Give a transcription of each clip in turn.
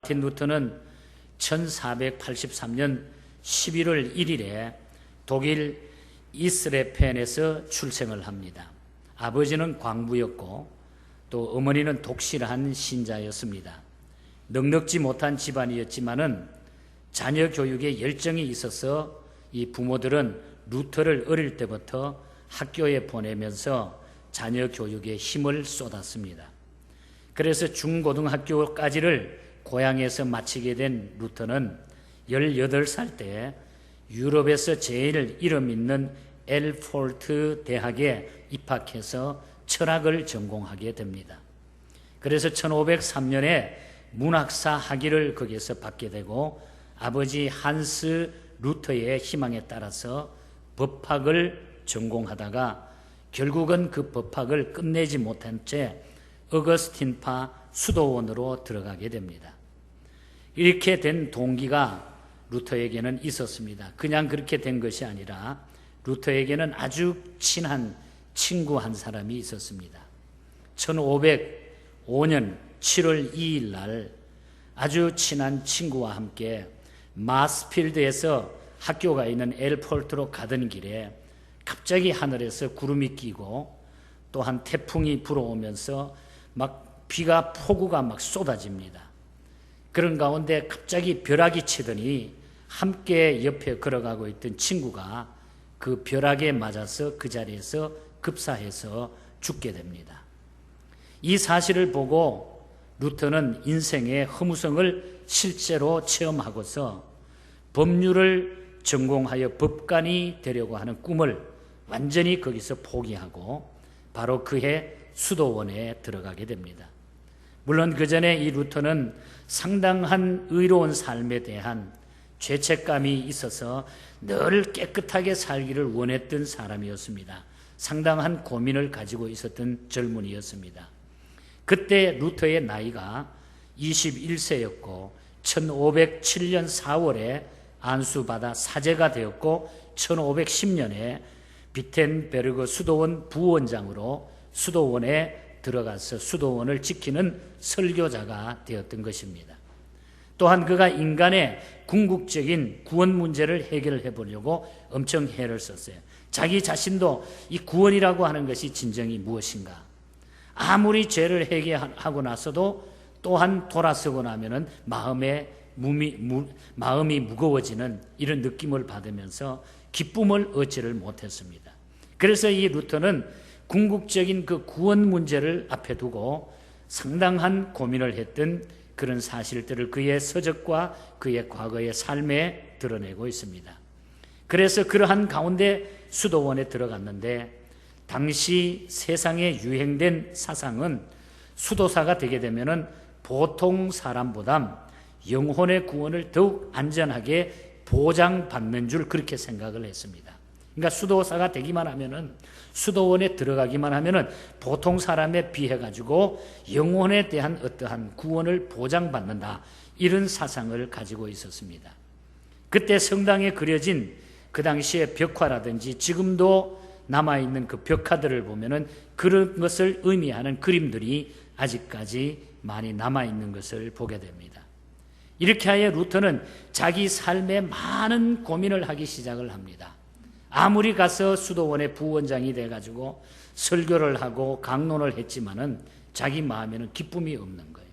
마틴 루터는 1483년 11월 1일에 독일 이스레펜에서 출생을 합니다. 아버지는 광부였고 또 어머니는 독실한 신자였습니다. 넉넉지 못한 집안이었지만은 자녀 교육에 열정이 있어서 이 부모들은 루터를 어릴 때부터 학교에 보내면서 자녀 교육에 힘을 쏟았습니다. 그래서 중고등학교까지를 고향에서 마치게 된 루터는 18살 때 유럽에서 제일 이름 있는 엘포르트 대학에 입학해서 철학을 전공하게 됩니다. 그래서 1503년에 문학사 학위를 거기에서 받게 되고 아버지 한스 루터의 희망에 따라서 법학을 전공하다가 결국은 그 법학을 끝내지 못한 채 어거스틴파 수도원으로 들어가게 됩니다. 이렇게 된 동기가 루터에게는 있었습니다. 그냥 그렇게 된 것이 아니라 루터에게는 아주 친한 친구 한 사람이 있었습니다. 1505년 7월 2일 날 아주 친한 친구와 함께 마스필드에서 학교가 있는 엘포르트로 가던 길에 갑자기 하늘에서 구름이 끼고 또한 태풍이 불어오면서 막 비가 폭우가 막 쏟아집니다. 그런 가운데 갑자기 벼락이 치더니 함께 옆에 걸어가고 있던 친구가 그 벼락에 맞아서 그 자리에서 급사해서 죽게 됩니다. 이 사실을 보고 루터는 인생의 허무성을 실제로 체험하고서 법률을 전공하여 법관이 되려고 하는 꿈을 완전히 거기서 포기하고 바로 그해 수도원에 들어가게 됩니다. 물론 그 전에 이 루터는 상당한 의로운 삶에 대한 죄책감이 있어서 늘 깨끗하게 살기를 원했던 사람이었습니다. 상당한 고민을 가지고 있었던 젊은이였습니다. 그때 루터의 나이가 21세였고 1507년 4월에 안수받아 사제가 되었고 1510년에 비텐베르그 수도원 부원장으로 수도원에 들어가서 수도원을 지키는 설교자가 되었던 것입니다. 또한 그가 인간의 궁극적인 구원 문제를 해결해 보려고 엄청 애를 썼어요. 자기 자신도 이 구원이라고 하는 것이 진정이 무엇인가? 아무리 죄를 해결하고 나서도 또한 돌아서고 나면은 마음이 무거워지는 이런 느낌을 받으면서 기쁨을 얻지를 못했습니다. 그래서 이 루터는 궁극적인 그 구원 문제를 앞에 두고 상당한 고민을 했던 그런 사실들을 그의 서적과 그의 과거의 삶에 드러내고 있습니다. 그래서 그러한 가운데 수도원에 들어갔는데 당시 세상에 유행된 사상은 수도사가 되게 되면은 보통 사람보다 영혼의 구원을 더욱 안전하게 보장받는 줄 그렇게 생각을 했습니다. 그러니까 수도사가 되기만 하면은 수도원에 들어가기만 하면은 보통 사람에 비해 가지고 영혼에 대한 어떠한 구원을 보장받는다, 이런 사상을 가지고 있었습니다. 그때 성당에 그려진 그 당시의 벽화라든지 지금도 남아있는 그 벽화들을 보면은 그런 것을 의미하는 그림들이 아직까지 많이 남아있는 것을 보게 됩니다. 이렇게 하여 루터는 자기 삶에 많은 고민을 하기 시작을 합니다. 아무리 가서 수도원의 부원장이 돼가지고 설교를 하고 강론을 했지만은 자기 마음에는 기쁨이 없는 거예요.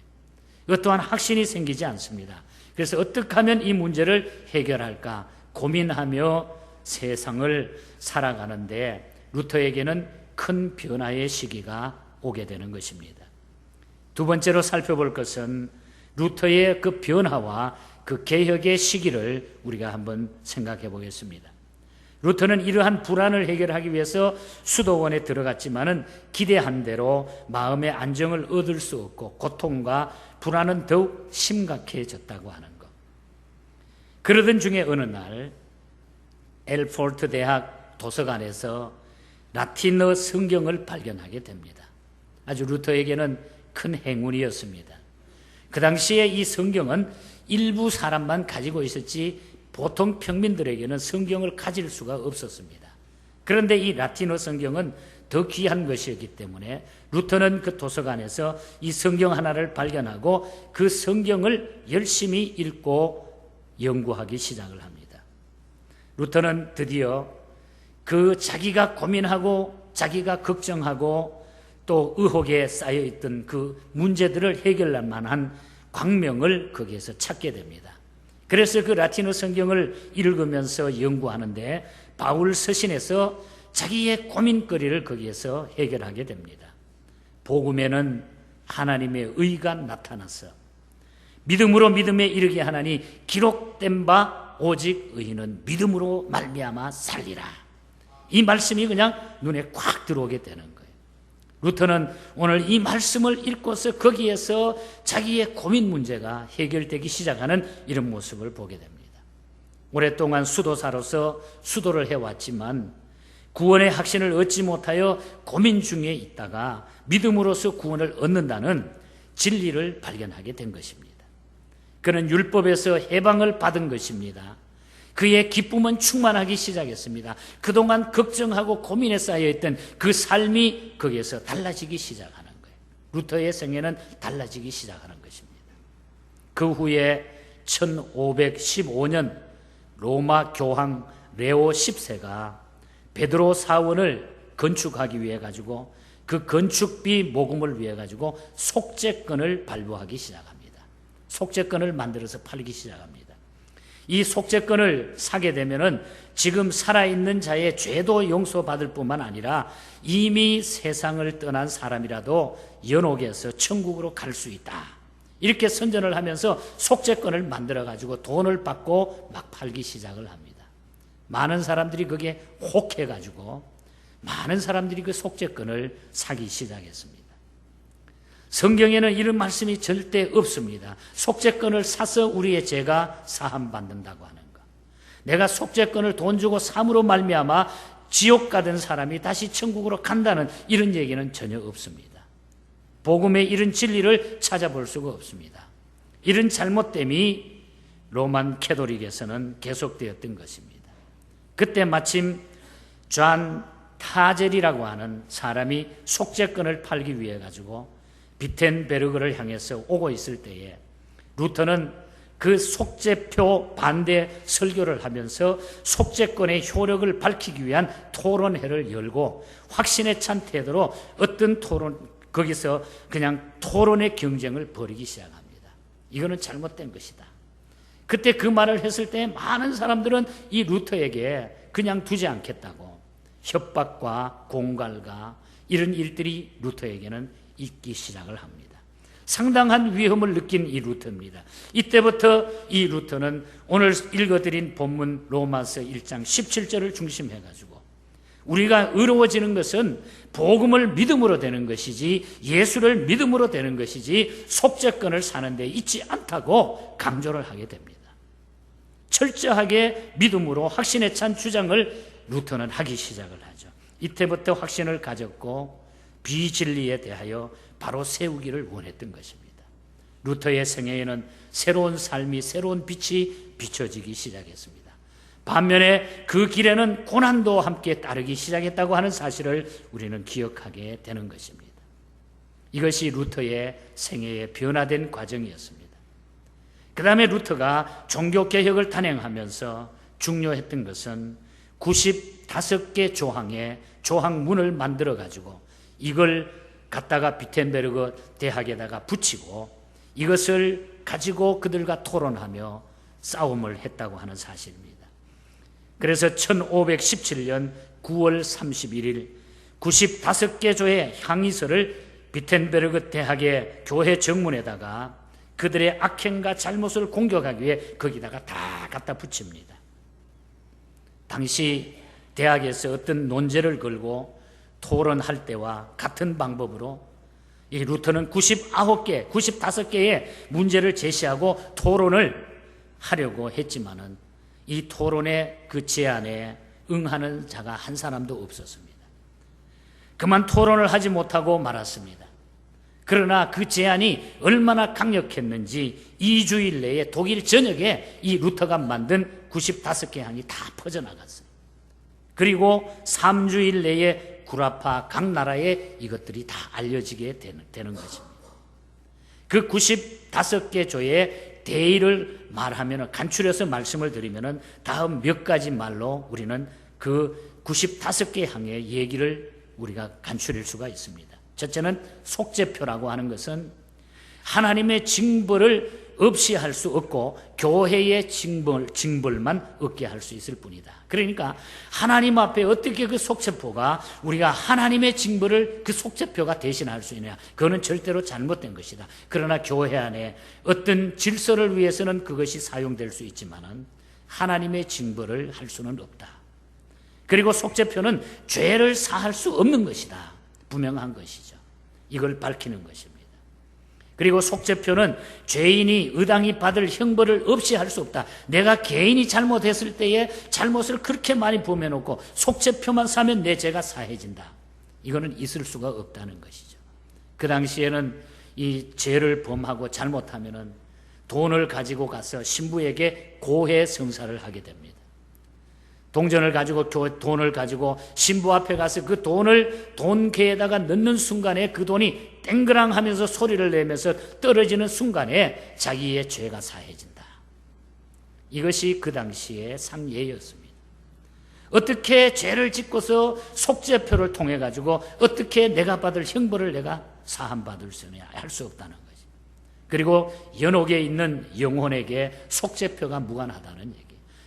이것 또한 확신이 생기지 않습니다. 그래서 어떻게 하면 이 문제를 해결할까 고민하며 세상을 살아가는데 루터에게는 큰 변화의 시기가 오게 되는 것입니다. 두 번째로 살펴볼 것은 루터의 그 변화와 그 개혁의 시기를 우리가 한번 생각해 보겠습니다. 루터는 이러한 불안을 해결하기 위해서 수도원에 들어갔지만은 기대한 대로 마음의 안정을 얻을 수 없고 고통과 불안은 더욱 심각해졌다고 하는 것. 그러던 중에 어느 날 엘포르트 대학 도서관에서 라틴어 성경을 발견하게 됩니다. 아주 루터에게는 큰 행운이었습니다. 그 당시에 이 성경은 일부 사람만 가지고 있었지 보통 평민들에게는 성경을 가질 수가 없었습니다. 그런데 이 라틴어 성경은 더 귀한 것이었기 때문에 루터는 그 도서관에서 이 성경 하나를 발견하고 그 성경을 열심히 읽고 연구하기 시작을 합니다. 루터는 드디어 그 자기가 고민하고 자기가 걱정하고 또 의혹에 쌓여있던 그 문제들을 해결할 만한 광명을 거기에서 찾게 됩니다. 그래서 그 라틴어 성경을 읽으면서 연구하는데 바울 서신에서 자기의 고민거리를 거기에서 해결하게 됩니다. 복음에는 하나님의 의가 나타나서 믿음으로 믿음에 이르게 하나니 기록된 바 오직 의인은 믿음으로 말미암아 살리라. 이 말씀이 그냥 눈에 콱 들어오게 되는 거예요. 루터는 오늘 이 말씀을 읽고서 거기에서 자기의 고민 문제가 해결되기 시작하는 이런 모습을 보게 됩니다. 오랫동안 수도사로서 수도를 해왔지만 구원의 확신을 얻지 못하여 고민 중에 있다가 믿음으로써 구원을 얻는다는 진리를 발견하게 된 것입니다. 그는 율법에서 해방을 받은 것입니다. 그의 기쁨은 충만하기 시작했습니다. 그동안 걱정하고 고민에 쌓여있던 그 삶이 거기에서 달라지기 시작하는 거예요. 루터의 생애는 달라지기 시작하는 것입니다. 그 후에 1515년 로마 교황 레오 10세가 베드로 사원을 건축하기 위해 가지고 그 건축비 모금을 위해 가지고 속죄권을 발부하기 시작합니다. 속죄권을 만들어서 팔기 시작합니다. 이 속죄권을 사게 되면은 지금 살아있는 자의 죄도 용서받을 뿐만 아니라 이미 세상을 떠난 사람이라도 연옥에서 천국으로 갈 수 있다. 이렇게 선전을 하면서 속죄권을 만들어 가지고 돈을 받고 막 팔기 시작을 합니다. 많은 사람들이 거기에 혹해 가지고 많은 사람들이 그 속죄권을 사기 시작했습니다. 성경에는 이런 말씀이 절대 없습니다. 속죄권을 사서 우리의 죄가 사함받는다고 하는 것. 내가 속죄권을 돈 주고 삼으로 말미암아 지옥 가던 사람이 다시 천국으로 간다는 이런 얘기는 전혀 없습니다. 복음의 이런 진리를 찾아볼 수가 없습니다. 이런 잘못됨이 로만 캐톨릭에서는 계속되었던 것입니다. 그때 마침 존 타젤이라고 하는 사람이 속죄권을 팔기 위해 가지고 비텐베르그를 향해서 오고 있을 때에 루터는 그 속죄표 반대 설교를 하면서 속죄권의 효력을 밝히기 위한 토론회를 열고 확신에 찬 태도로 어떤 거기서 그냥 토론의 경쟁을 벌이기 시작합니다. 이거는 잘못된 것이다. 그때 그 말을 했을 때 많은 사람들은 이 루터에게 그냥 두지 않겠다고 협박과 공갈과 이런 일들이 루터에게는 있기 시작을 합니다. 상당한 위험을 느낀 이 루터입니다. 이때부터 이 루터는 오늘 읽어드린 본문 로마서 1장 17절을 중심해가지고 우리가 의로워지는 것은 복음을 믿음으로 되는 것이지 예수를 믿음으로 되는 것이지 속죄권을 사는 데 있지 않다고 강조를 하게 됩니다. 철저하게 믿음으로 확신에 찬 주장을 루터는 하기 시작을 하죠. 이때부터 확신을 가졌고 비진리에 대하여 바로 세우기를 원했던 것입니다. 루터의 생애에는 새로운 삶이 새로운 빛이 비춰지기 시작했습니다. 반면에 그 길에는 고난도 함께 따르기 시작했다고 하는 사실을 우리는 기억하게 되는 것입니다. 이것이 루터의 생애의 변화된 과정이었습니다. 그 다음에 루터가 종교개혁을 단행하면서 중요했던 것은 95개 조항의 조항문을 만들어 가지고 이걸 갖다가 비텐베르그 대학에다가 붙이고 이것을 가지고 그들과 토론하며 싸움을 했다고 하는 사실입니다. 그래서 1517년 9월 31일 95개 조의 항의서를 비텐베르그 대학의 교회 정문에다가 그들의 악행과 잘못을 공격하기 위해 거기다가 다 갖다 붙입니다. 당시 대학에서 어떤 논제를 걸고 토론할 때와 같은 방법으로 이 루터는 95개의 문제를 제시하고 토론을 하려고 했지만은 이 토론의 그 제안에 응하는 자가 한 사람도 없었습니다. 그만 토론을 하지 못하고 말았습니다. 그러나 그 제안이 얼마나 강력했는지 2주일 내에 독일 전역에 이 루터가 만든 95개 항이 다 퍼져나갔어요. 그리고 3주일 내에 구라파 각 나라에 이것들이 다 알려지게 되는 것입니다. 그 95개 조의 대의를 말하면, 간추려서 말씀을 드리면 다음 몇 가지 말로 우리는 그 95개 항의 얘기를 우리가 간추릴 수가 있습니다. 첫째는 속죄표라고 하는 것은 하나님의 징벌을 없이 할 수 없고 교회의 징벌만 얻게 할 수 있을 뿐이다. 그러니까 하나님 앞에 어떻게 그 속죄표가 우리가 하나님의 징벌을 그 속죄표가 대신할 수 있느냐, 그거는 절대로 잘못된 것이다. 그러나 교회 안에 어떤 질서를 위해서는 그것이 사용될 수 있지만은 하나님의 징벌을 할 수는 없다. 그리고 속죄표는 죄를 사할 수 없는 것이다. 분명한 것이죠. 이걸 밝히는 것입니다. 그리고 속죄표는 죄인이 의당히 받을 형벌을 없이 할 수 없다. 내가 개인이 잘못했을 때에 잘못을 그렇게 많이 범해놓고 속죄표만 사면 내 죄가 사해진다. 이거는 있을 수가 없다는 것이죠. 그 당시에는 이 죄를 범하고 잘못하면은 돈을 가지고 가서 신부에게 고해 성사를 하게 됩니다. 동전을 가지고 돈을 가지고 신부 앞에 가서 그 돈을 돈개에다가 넣는 순간에 그 돈이 땡그랑 하면서 소리를 내면서 떨어지는 순간에 자기의 죄가 사해진다. 이것이 그 당시의 상예였습니다. 어떻게 죄를 짓고서 속죄표를 통해 가지고 어떻게 내가 받을 형벌을 내가 사함받을 수 있느냐, 할 수 없다는 거지. 그리고 연옥에 있는 영혼에게 속죄표가 무관하다는 얘기.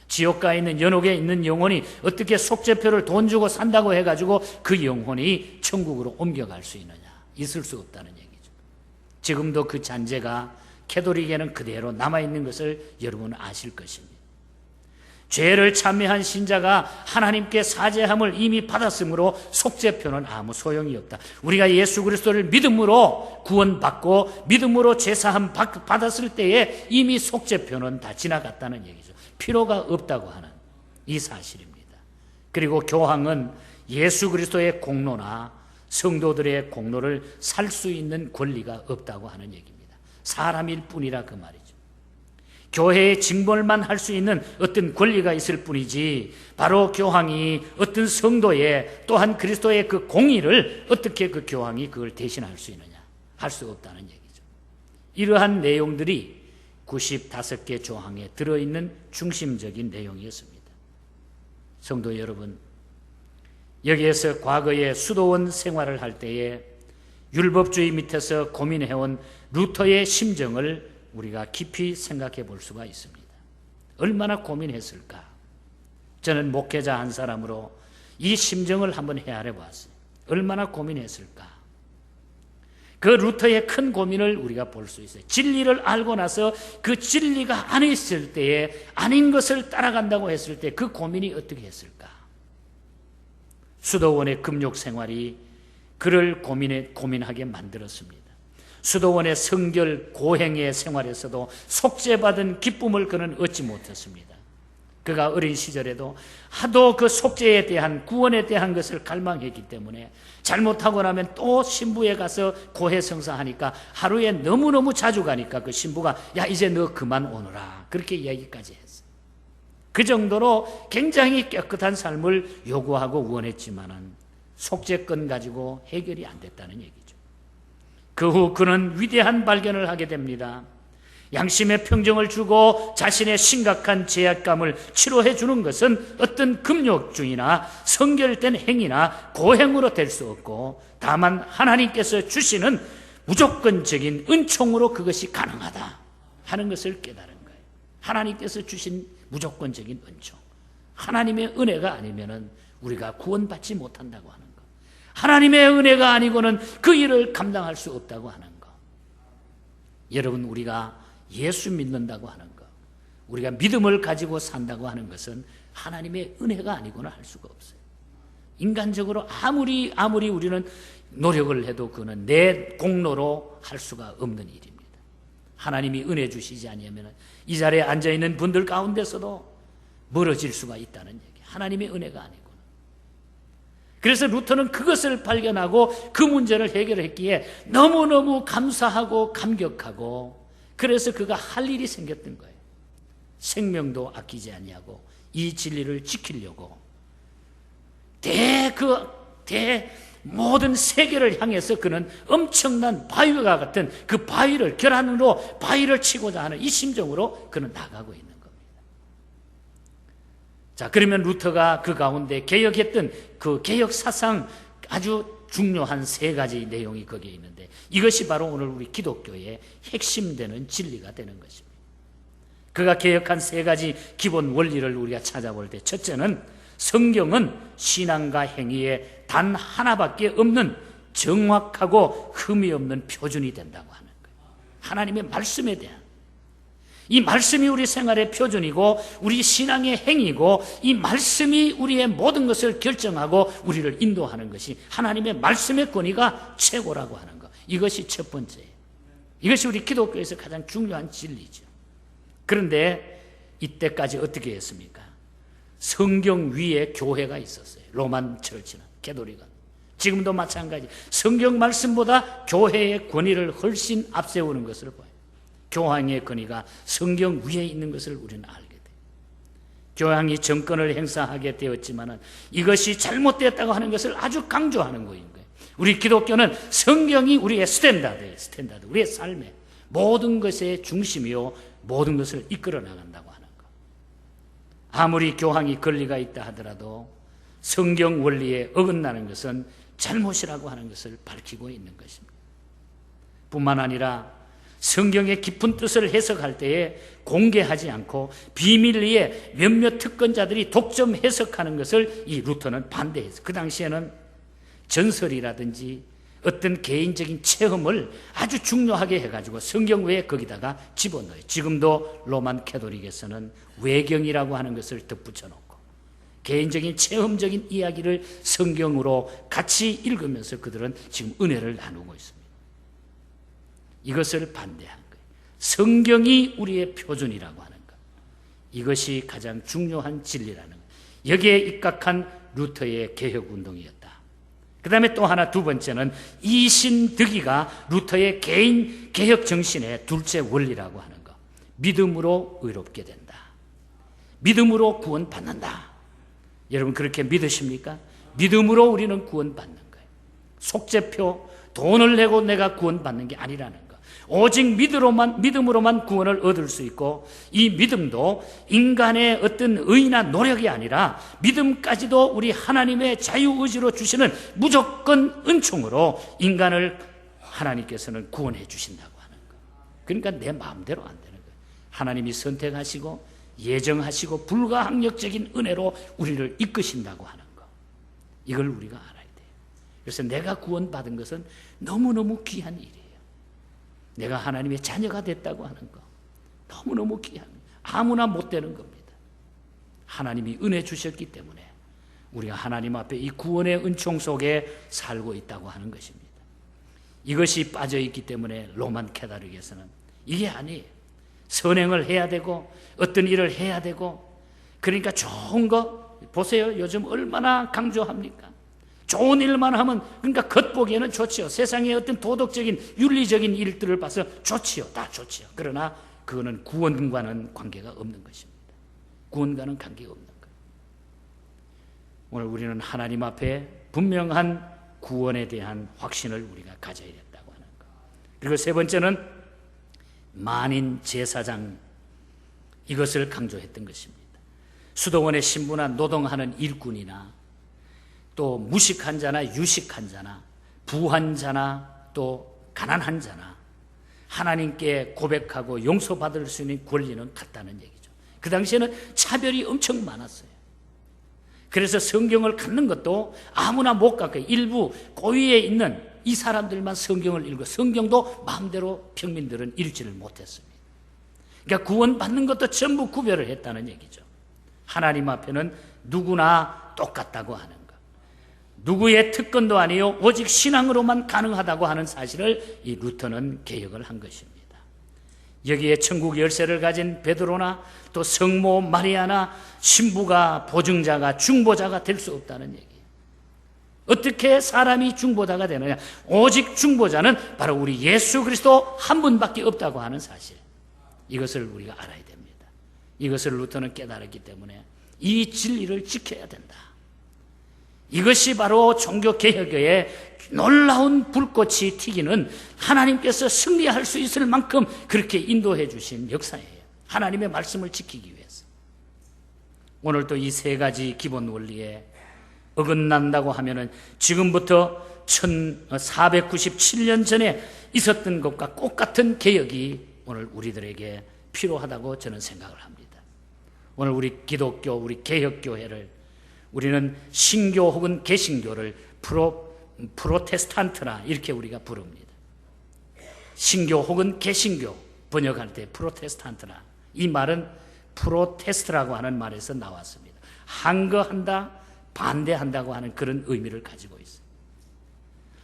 지옥가에 있는 연옥에 있는 영혼이 어떻게 속죄표를 돈 주고 산다고 해가지고 그 영혼이 천국으로 옮겨갈 수 있느냐, 있을 수 없다는 얘기죠. 지금도 그 잔재가 캐톨릭에는 그대로 남아있는 것을 여러분은 아실 것입니다. 죄를 참회한 신자가 하나님께 사죄함을 이미 받았으므로 속죄표는 아무 소용이 없다. 우리가 예수 그리스도를 믿음으로 구원받고 믿음으로 죄사함 받았을 때에 이미 속죄표는 다 지나갔다는 얘기죠. 필요가 없다고 하는 이 사실입니다. 그리고 교황은 예수 그리스도의 공로나 성도들의 공로를 살 수 있는 권리가 없다고 하는 얘기입니다. 사람일 뿐이라 그 말이죠. 교회의 징벌만 할 수 있는 어떤 권리가 있을 뿐이지, 바로 교황이 어떤 성도의 또한 그리스도의 그 공의를 어떻게 그 교황이 그걸 대신할 수 있느냐, 할 수 없다는 얘기죠. 이러한 내용들이 95개 조항에 들어있는 중심적인 내용이었습니다. 성도 여러분, 여기에서 과거에 수도원 생활을 할 때에 율법주의 밑에서 고민해온 루터의 심정을 우리가 깊이 생각해 볼 수가 있습니다. 얼마나 고민했을까? 저는 목회자 한 사람으로 이 심정을 한번 헤아려 봤어요. 얼마나 고민했을까? 그 루터의 큰 고민을 우리가 볼 수 있어요. 진리를 알고 나서 그 진리가 아니었을 때에, 아닌 것을 따라간다고 했을 때 그 고민이 어떻게 했을까? 수도원의 금욕 생활이 그를 고민하게 만들었습니다. 수도원의 성결 고행의 생활에서도 속죄받은 기쁨을 그는 얻지 못했습니다. 그가 어린 시절에도 하도 그 속죄에 대한, 구원에 대한 것을 갈망했기 때문에 잘못하고 나면 또 신부에 가서 고해성사하니까 하루에 너무너무 자주 가니까 그 신부가 야 이제 너 그만 오너라 그렇게 얘기까지 했어요. 그 정도로 굉장히 깨끗한 삶을 요구하고 원했지만은 속죄권 가지고 해결이 안 됐다는 얘기죠. 그 후 그는 위대한 발견을 하게 됩니다. 양심의 평정을 주고 자신의 심각한 죄악감을 치료해 주는 것은 어떤 금욕중이나 성결된 행위나 고행으로 될 수 없고, 다만 하나님께서 주시는 무조건적인 은총으로 그것이 가능하다 하는 것을 깨달은 거예요. 하나님께서 주신 무조건적인 은총, 하나님의 은혜가 아니면은 우리가 구원받지 못한다고 하는 것, 하나님의 은혜가 아니고는 그 일을 감당할 수 없다고 하는 것. 여러분, 우리가 예수 믿는다고 하는 것, 우리가 믿음을 가지고 산다고 하는 것은 하나님의 은혜가 아니고는 할 수가 없어요. 인간적으로 아무리 우리는 노력을 해도 그는 내 공로로 할 수가 없는 일입니다. 하나님이 은혜 주시지 않으면 이 자리에 앉아있는 분들 가운데서도 멀어질 수가 있다는 얘기, 하나님의 은혜가 아니고는. 그래서 루터는 그것을 발견하고 그 문제를 해결했기에 너무너무 감사하고 감격하고, 그래서 그가 할 일이 생겼던 거예요. 생명도 아끼지 아니하고 이 진리를 지키려고 그 모든 세계를 향해서 그는 엄청난 바위와 같은 그 바위를 결안으로 바위를 치고자 하는 이 심정으로 그는 나가고 있는 겁니다. 자, 그러면 루터가 그 가운데 개혁했던 그 개혁 사상 아주 중요한 세 가지 내용이 거기에 있는데, 이것이 바로 오늘 우리 기독교의 핵심되는 진리가 되는 것입니다. 그가 개혁한 세 가지 기본 원리를 우리가 찾아볼 때, 첫째는 성경은 신앙과 행위에 단 하나밖에 없는 정확하고 흠이 없는 표준이 된다고 하는 거예요. 하나님의 말씀에 대한, 이 말씀이 우리 생활의 표준이고 우리 신앙의 행위고, 이 말씀이 우리의 모든 것을 결정하고 우리를 인도하는 것이 하나님의 말씀의 권위가 최고라고 하는 것, 이것이 첫 번째예요. 이것이 우리 기독교에서 가장 중요한 진리죠. 그런데 이때까지 어떻게 했습니까? 성경 위에 교회가 있었어요. 로만 철치는, 개도리가. 지금도 마찬가지. 성경 말씀보다 교회의 권위를 훨씬 앞세우는 것을 봐요. 교황의 권위가 성경 위에 있는 것을 우리는 알게 돼요. 교황이 정권을 행사하게 되었지만 이것이 잘못되었다고 하는 것을 아주 강조하는 거예요. 우리 기독교는 성경이 우리의 스탠다드예요. 스탠다드. 우리의 삶의 모든 것의 중심이요, 모든 것을 이끌어 나간다고 하는 것. 아무리 교황이 권리가 있다 하더라도 성경 원리에 어긋나는 것은 잘못이라고 하는 것을 밝히고 있는 것입니다. 뿐만 아니라 성경의 깊은 뜻을 해석할 때에 공개하지 않고 비밀리에 몇몇 특권자들이 독점 해석하는 것을 이 루터는 반대했어요. 그 당시에는 전설이라든지 어떤 개인적인 체험을 아주 중요하게 해가지고 성경 외에 거기다가 집어넣어요. 지금도 로만 캐톨릭에서는 외경이라고 하는 것을 덧붙여놓고 개인적인 체험적인 이야기를 성경으로 같이 읽으면서 그들은 지금 은혜를 나누고 있습니다. 이것을 반대한 거예요. 성경이 우리의 표준이라고 하는 것, 이것이 가장 중요한 진리라는 거예요. 여기에 입각한 루터의 개혁운동이었다. 그 다음에 또 하나, 두 번째는 이신득이가 루터의 개인 개혁 정신의 둘째 원리라고 하는 것, 믿음으로 의롭게 된다. 믿음으로 구원받는다. 여러분 그렇게 믿으십니까? 믿음으로 우리는 구원받는 거예요. 속죄표, 돈을 내고 내가 구원받는 게 아니라는 거. 오직 믿음으로만 구원을 얻을 수 있고, 이 믿음도 인간의 어떤 의나 노력이 아니라 믿음까지도 우리 하나님의 자유의지로 주시는 무조건 은총으로 인간을 하나님께서는 구원해 주신다고 하는 거. 그러니까 내 마음대로 안 되는 거예요. 하나님이 선택하시고 예정하시고 불가항력적인 은혜로 우리를 이끄신다고 하는 거, 이걸 우리가 알아야 돼요. 그래서 내가 구원받은 것은 너무너무 귀한 일이에요. 내가 하나님의 자녀가 됐다고 하는 거 너무너무 귀한, 아무나 못 되는 겁니다. 하나님이 은혜 주셨기 때문에 우리가 하나님 앞에 이 구원의 은총 속에 살고 있다고 하는 것입니다. 이것이 빠져있기 때문에 로만 캐톨릭에서는 이게 아니에요. 선행을 해야 되고 어떤 일을 해야 되고, 그러니까 좋은 거 보세요. 요즘 얼마나 강조합니까? 좋은 일만 하면, 그러니까 겉보기에는 좋지요. 세상의 어떤 도덕적인 윤리적인 일들을 봐서 좋지요. 다 좋지요. 그러나 그거는 구원과는 관계가 없는 것입니다. 구원과는 관계가 없는 거예요. 오늘 우리는 하나님 앞에 분명한 구원에 대한 확신을 우리가 가져야 된다고 하는 것. 그리고 세 번째는 만인 제사장, 이것을 강조했던 것입니다. 수도원에 신분한 노동하는 일꾼이나 또 무식한 자나 유식한 자나 부한 자나 또 가난한 자나 하나님께 고백하고 용서받을 수 있는 권리는 같다는 얘기죠. 그 당시에는 차별이 엄청 많았어요. 그래서 성경을 갖는 것도 아무나 못 갖고 일부 고위에 있는 이 사람들만 성경을 읽고 성경도 마음대로 평민들은 읽지를 못했습니다. 그러니까 구원받는 것도 전부 구별을 했다는 얘기죠. 하나님 앞에는 누구나 똑같다고 하는 것, 누구의 특권도 아니요 오직 신앙으로만 가능하다고 하는 사실을 이 루터는 개혁을 한 것입니다. 여기에 천국 열쇠를 가진 베드로나 또 성모 마리아나 신부가 보증자가 중보자가 될 수 없다는 얘기예요. 어떻게 사람이 중보자가 되느냐? 오직 중보자는 바로 우리 예수 그리스도 한 분밖에 없다고 하는 사실, 이것을 우리가 알아야 됩니다. 이것을 루터는 깨달았기 때문에 이 진리를 지켜야 된다. 이것이 바로 종교개혁의 놀라운 불꽃이 튀기는, 하나님께서 승리할 수 있을 만큼 그렇게 인도해 주신 역사예요. 하나님의 말씀을 지키기 위해서. 오늘도 이 세 가지 기본 원리에 어긋난다고 하면은 지금부터 1497년 전에 있었던 것과 똑같은 개혁이 오늘 우리들에게 필요하다고 저는 생각을 합니다. 오늘 우리 기독교, 우리 개혁교회를, 우리는 신교 혹은 개신교를 프로테스탄트라 이렇게 우리가 부릅니다. 신교 혹은 개신교 번역할 때 프로테스탄트라, 이 말은 프로테스트라고 하는 말에서 나왔습니다. 항거한다, 반대한다고 하는 그런 의미를 가지고 있어요.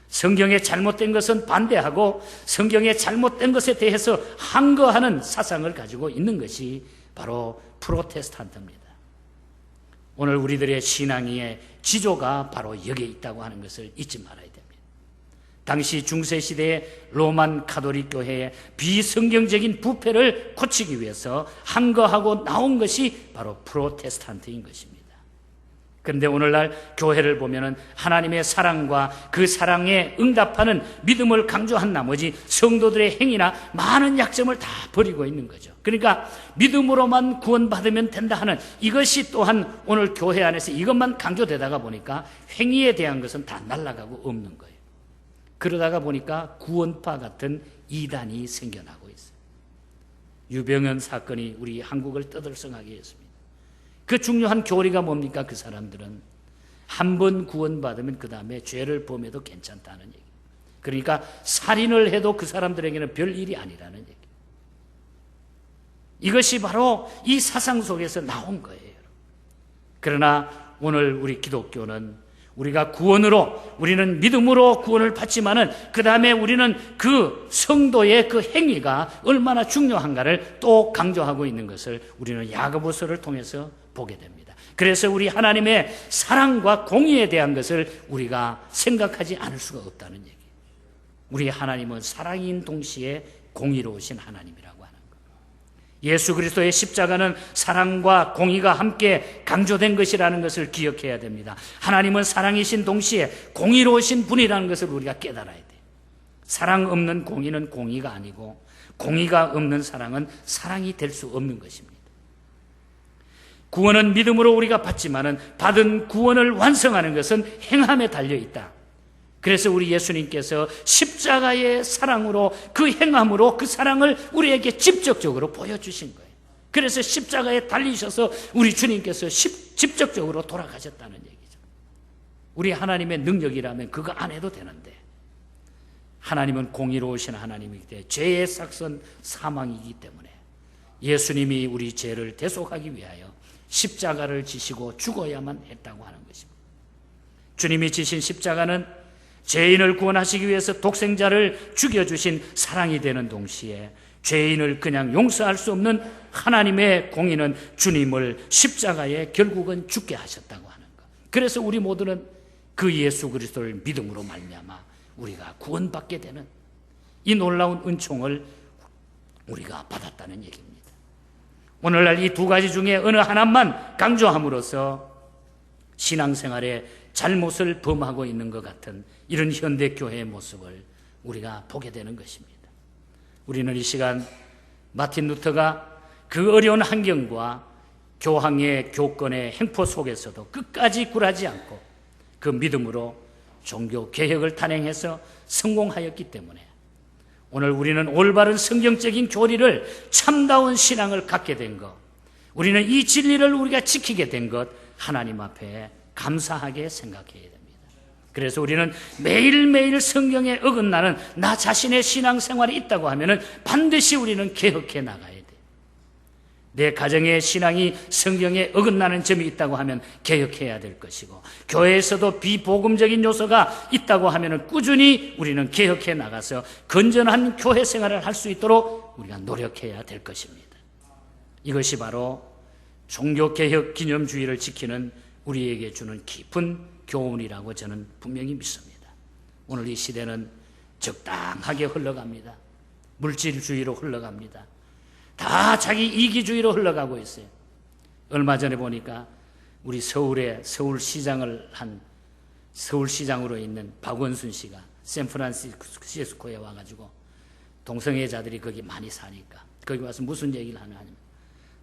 성경에 잘못된 것은 반대하고 성경에 잘못된 것에 대해서 항거하는 사상을 가지고 있는 것이 바로 프로테스탄트입니다. 오늘 우리들의 신앙의 지조가 바로 여기에 있다고 하는 것을 잊지 말아야 됩니다. 당시 중세시대의 로만 가톨릭 교회의 비성경적인 부패를 고치기 위해서 항거하고 나온 것이 바로 프로테스탄트인 것입니다. 그런데 오늘날 교회를 보면은 하나님의 사랑과 그 사랑에 응답하는 믿음을 강조한 나머지 성도들의 행위나 많은 약점을 다 버리고 있는 거죠. 그러니까 믿음으로만 구원받으면 된다 하는 이것이 또한 오늘 교회 안에서 이것만 강조되다가 보니까 행위에 대한 것은 다 날아가고 없는 거예요. 그러다가 보니까 구원파 같은 이단이 생겨나고 있어요. 유병헌 사건이 우리 한국을 떠들썩하게 했습니다. 그 중요한 교리가 뭡니까? 그 사람들은 한 번 구원받으면 그 다음에 죄를 범해도 괜찮다는 얘기. 그러니까 살인을 해도 그 사람들에게는 별 일이 아니라는 얘기. 이것이 바로 이 사상 속에서 나온 거예요. 그러나 오늘 우리 기독교는 우리가 구원으로, 우리는 믿음으로 구원을 받지만은 그 다음에 우리는 그 성도의 그 행위가 얼마나 중요한가를 또 강조하고 있는 것을 우리는 야고보서를 통해서 보게 됩니다. 그래서 우리 하나님의 사랑과 공의에 대한 것을 우리가 생각하지 않을 수가 없다는 얘기. 우리 하나님은 사랑인 동시에 공의로우신 하나님이라고 하는 것. 예수 그리스도의 십자가는 사랑과 공의가 함께 강조된 것이라는 것을 기억해야 됩니다. 하나님은 사랑이신 동시에 공의로우신 분이라는 것을 우리가 깨달아야 돼요. 사랑 없는 공의는 공의가 아니고 공의가 없는 사랑은 사랑이 될 수 없는 것입니다. 구원은 믿음으로 우리가 받지만은 받은 구원을 완성하는 것은 행함에 달려 있다. 그래서 우리 예수님께서 십자가의 사랑으로, 그 행함으로 그 사랑을 우리에게 직접적으로 보여주신 거예요. 그래서 십자가에 달리셔서 우리 주님께서 직접적으로 돌아가셨다는 얘기죠. 우리 하나님의 능력이라면 그거 안 해도 되는데, 하나님은 공의로우신 하나님이기 때문에 죄의 삭선 사망이기 때문에 예수님이 우리 죄를 대속하기 위하여 십자가를 지시고 죽어야만 했다고 하는 것입니다. 주님이 지신 십자가는 죄인을 구원하시기 위해서 독생자를 죽여주신 사랑이 되는 동시에 죄인을 그냥 용서할 수 없는 하나님의 공의는 주님을 십자가에 결국은 죽게 하셨다고 하는 것. 그래서 우리 모두는 그 예수 그리스도를 믿음으로 말미암아 우리가 구원받게 되는 이 놀라운 은총을 우리가 받았다는 얘기입니다. 오늘날 이 두 가지 중에 어느 하나만 강조함으로써 신앙생활에 잘못을 범하고 있는 것 같은 이런 현대교회의 모습을 우리가 보게 되는 것입니다. 우리는 이 시간 마틴 루터가 그 어려운 환경과 교황의 교권의 행포 속에서도 끝까지 굴하지 않고 그 믿음으로 종교 개혁을 단행해서 성공하였기 때문에 오늘 우리는 올바른 성경적인 교리를, 참다운 신앙을 갖게 된 것, 우리는 이 진리를 우리가 지키게 된 것, 하나님 앞에 감사하게 생각해야 됩니다. 그래서 우리는 매일매일 성경에 어긋나는 나 자신의 신앙생활이 있다고 하면은 반드시 우리는 개혁해 나가야 돼요. 내 가정의 신앙이 성경에 어긋나는 점이 있다고 하면 개혁해야 될 것이고, 교회에서도 비복음적인 요소가 있다고 하면 꾸준히 우리는 개혁해 나가서 건전한 교회 생활을 할 수 있도록 우리가 노력해야 될 것입니다. 이것이 바로 종교개혁 기념주의를 지키는 우리에게 주는 깊은 교훈이라고 저는 분명히 믿습니다. 오늘 이 시대는 적당하게 흘러갑니다. 물질주의로 흘러갑니다. 다 자기 이기주의로 흘러가고 있어요. 얼마 전에 보니까 우리 서울에 서울시장을 한 서울시장으로 있는 박원순 씨가 샌프란시스코에 와가지고 동성애자들이 거기 많이 사니까 거기 와서 무슨 얘기를 하냐면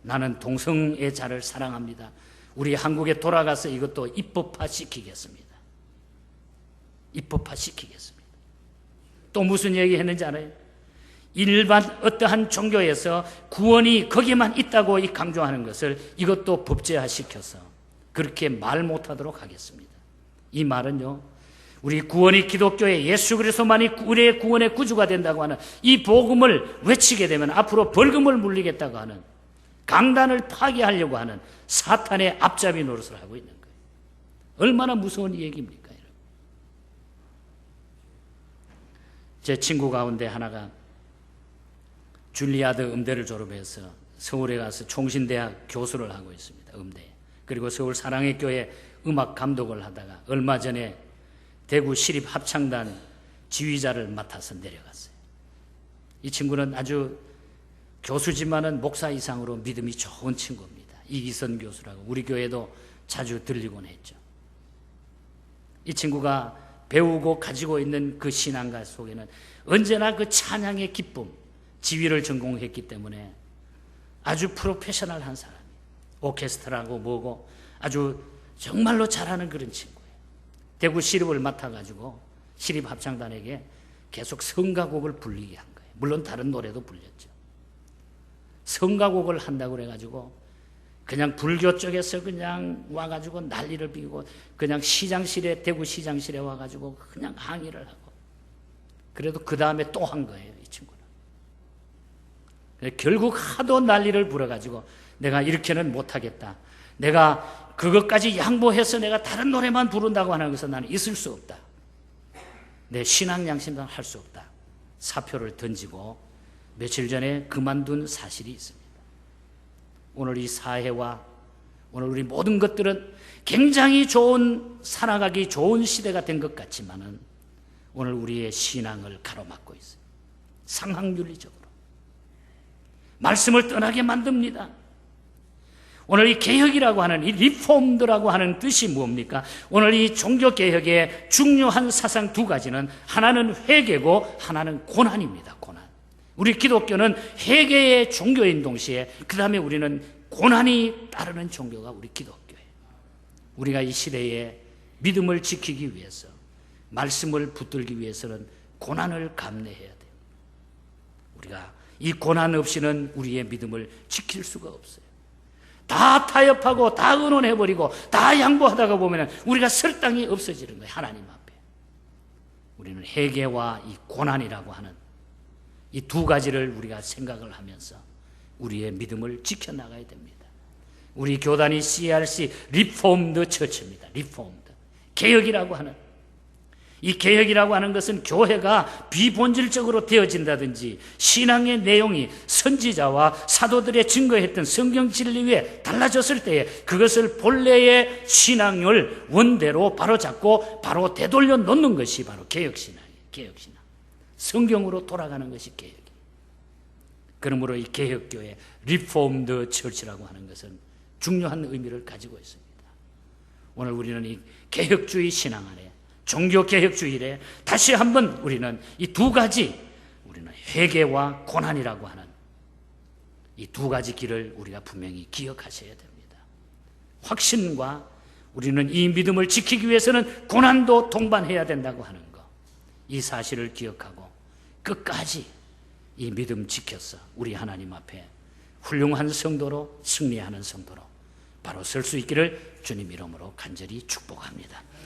나는 동성애자를 사랑합니다. 우리 한국에 돌아가서 이것도 입법화시키겠습니다. 입법화시키겠습니다. 또 무슨 얘기 했는지 알아요? 일반 어떠한 종교에서 구원이 거기에만 있다고 강조하는 것을 이것도 법제화시켜서 그렇게 말 못하도록 하겠습니다. 이 말은요, 우리 구원이 기독교의 예수 그리스도만이 우리의 구원의 구주가 된다고 하는 이 복음을 외치게 되면 앞으로 벌금을 물리겠다고 하는, 강단을 파괴하려고 하는 사탄의 앞잡이 노릇을 하고 있는 거예요. 얼마나 무서운 얘기입니까? 여러분. 제 친구 가운데 하나가 줄리아드 음대를 졸업해서 서울에 가서 총신대학 교수를 하고 있습니다. 음대. 그리고 서울 사랑의 교회 음악 감독을 하다가 얼마 전에 대구 시립합창단 지휘자를 맡아서 내려갔어요. 이 친구는 아주 교수지만은 목사 이상으로 믿음이 좋은 친구입니다. 이기선 교수라고 우리 교회도 자주 들리곤 했죠. 이 친구가 배우고 가지고 있는 그 신앙가 속에는 언제나 그 찬양의 기쁨, 지휘를 전공했기 때문에 아주 프로페셔널한 사람이에요. 오케스트라고 뭐고 아주 정말로 잘하는 그런 친구예요. 대구 시립을 맡아가지고 시립합창단에게 계속 성가곡을 불리게 한 거예요. 물론 다른 노래도 불렸죠. 성가곡을 한다고 그래가지고 그냥 불교 쪽에서 그냥 와가지고 난리를 피우고 그냥 시장실에, 대구 시장실에 와가지고 그냥 항의를 하고, 그래도 그 다음에 또 한 거예요, 이 친구는. 결국 하도 난리를 부려가지고 내가 이렇게는 못하겠다, 내가 그것까지 양보해서 내가 다른 노래만 부른다고 하는 것은 나는 있을 수 없다, 내 신앙 양심상 할 수 없다, 사표를 던지고 며칠 전에 그만둔 사실이 있습니다. 오늘 이 사회와 오늘 우리 모든 것들은 굉장히 좋은, 살아가기 좋은 시대가 된 것 같지만은 오늘 우리의 신앙을 가로막고 있어요. 상황윤리적으로 말씀을 떠나게 만듭니다. 오늘 이 개혁이라고 하는, 이 리폼드라고 하는 뜻이 뭡니까? 오늘 이 종교개혁의 중요한 사상 두 가지는 하나는 회개고 하나는 고난입니다. 고난. 우리 기독교는 회개의 종교인 동시에 그 다음에 우리는 고난이 따르는 종교가 우리 기독교예요. 우리가 이 시대에 믿음을 지키기 위해서, 말씀을 붙들기 위해서는 고난을 감내해야 돼요. 우리가 이 고난 없이는 우리의 믿음을 지킬 수가 없어요. 다 타협하고 다 의논해버리고 다 양보하다가 보면 우리가 설 땅이 없어지는 거예요. 하나님 앞에. 우리는 회개와 이 고난이라고 하는 이 두 가지를 우리가 생각을 하면서 우리의 믿음을 지켜나가야 됩니다. 우리 교단이 CRC 리폼드 처치입니다. 리폼드. 개혁이라고 하는, 이 개혁이라고 하는 것은 교회가 비본질적으로 되어진다든지 신앙의 내용이 선지자와 사도들의 증거했던 성경 진리 위에 달라졌을 때에 그것을 본래의 신앙을 원대로 바로잡고 바로 되돌려 놓는 것이 바로 개혁신앙이에요. 개혁신앙. 성경으로 돌아가는 것이 개혁이에요. 그러므로 이 개혁교회 리폼드 처치라고 하는 것은 중요한 의미를 가지고 있습니다. 오늘 우리는 이 개혁주의 신앙 안에, 종교개혁주의에 다시 한번 우리는 이 두 가지, 우리는 회개와 고난이라고 하는 이 두 가지 길을 우리가 분명히 기억하셔야 됩니다. 확신과 우리는 이 믿음을 지키기 위해서는 고난도 동반해야 된다고 하는 것, 이 사실을 기억하고 끝까지 이 믿음 지켜서 우리 하나님 앞에 훌륭한 성도로, 승리하는 성도로 바로 설 수 있기를 주님 이름으로 간절히 축복합니다.